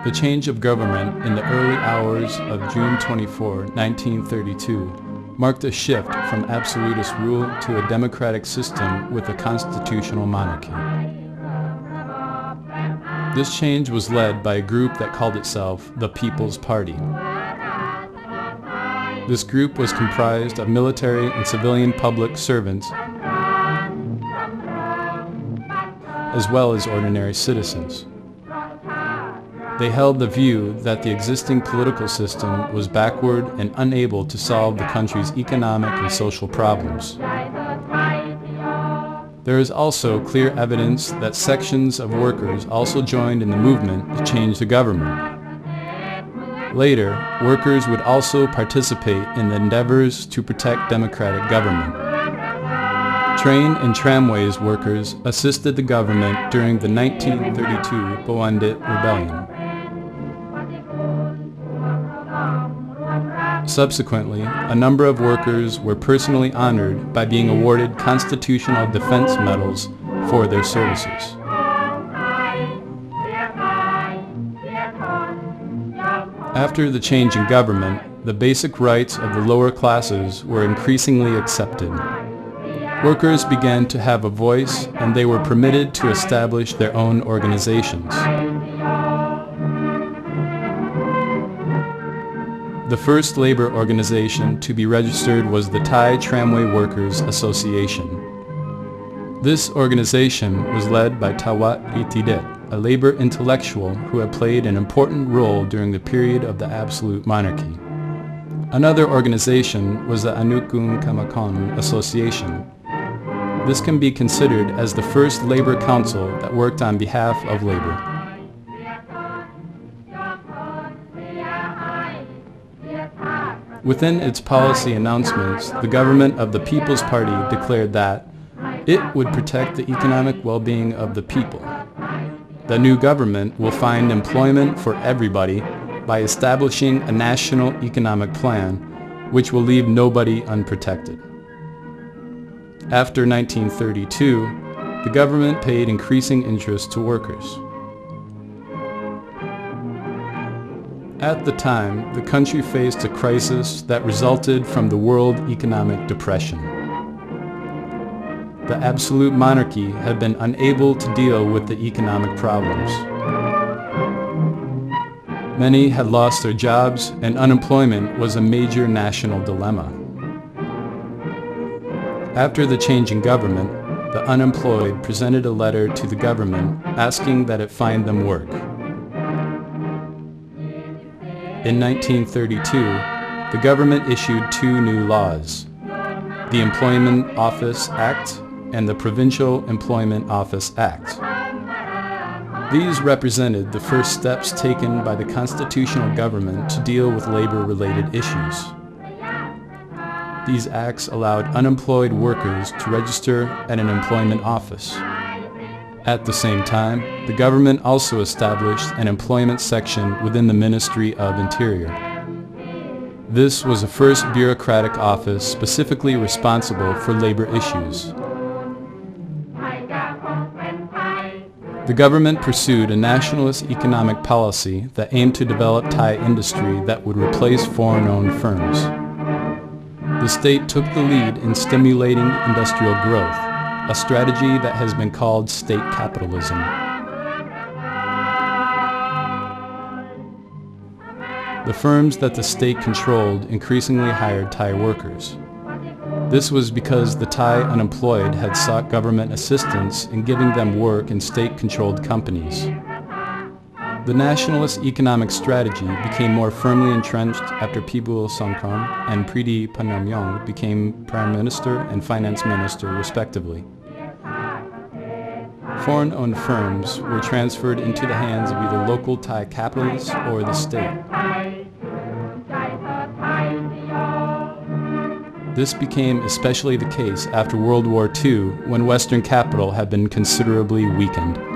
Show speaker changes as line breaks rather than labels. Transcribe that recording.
The change of government in the early hours of June 24, 1932, marked a shift from absolutist rule to a democratic system with a constitutional monarchy. This change was led by a group that called itself the People's Party. This group was comprised of military and civilian public servants, as well as ordinary citizens. They held the view that the existing political system was backward and unable to solve the country's economic and social problems. There is also clear evidence that sections of workers also joined in the movement to change the government. Later, workers would also participate in the endeavors to protect democratic government. Train and tramways workers assisted the government during the 1932 Bowaradet Rebellion. Subsequently, a number of workers were personally honored by being awarded Constitutional Defense Medals for their services. After the change in government, the basic rights of the lower classes were increasingly accepted. Workers began to have a voice, and they were permitted to establish their own organizations. The first labor organization to be registered was the Thai Tramway Workers Association. This organization was led by Bowaradet, a labor intellectual who had played an important role during the period of the absolute monarchy. Another organization was the Gannam Kong Association. This can be considered as the first labor council that worked on behalf of labor. Within its policy announcements, the government of the People's Party declared that it would protect the economic well-being of the people. The new government will find employment for everybody by establishing a national economic plan which will leave nobody unprotected. After 1932, the government paid increasing interest to workers. At the time, the country faced a crisis that resulted from the world economic depression. The absolute monarchy had been unable to deal with the economic problems. Many had lost their jobs, and unemployment was a major national dilemma. After the change in government, the unemployed presented a letter to the government asking that it find them work. In 1932, the government issued two new laws, the Employment Office Act and the Provincial Employment Office Act. These represented the first steps taken by the constitutional government to deal with labor-related issues. These acts allowed unemployed workers to register at an employment office. At the same time, the government also established an employment section within the Ministry of Interior. This was the first bureaucratic office specifically responsible for labor issues. The government pursued a nationalist economic policy that aimed to develop Thai industry that would replace foreign-owned firms. The state took the lead in stimulating industrial growth, a strategy that has been called state capitalism. The firms that the state controlled increasingly hired Thai workers. This was because the Thai unemployed had sought government assistance in giving them work in state-controlled companies. The nationalist economic strategy became more firmly entrenched after Pibu Songkhram and Priti Pannamyong became Prime Minister and Finance Minister respectively. Foreign-owned firms were transferred into the hands of either local Thai capitalists or the state. This became especially the case after World War II, when Western capital had been considerably weakened.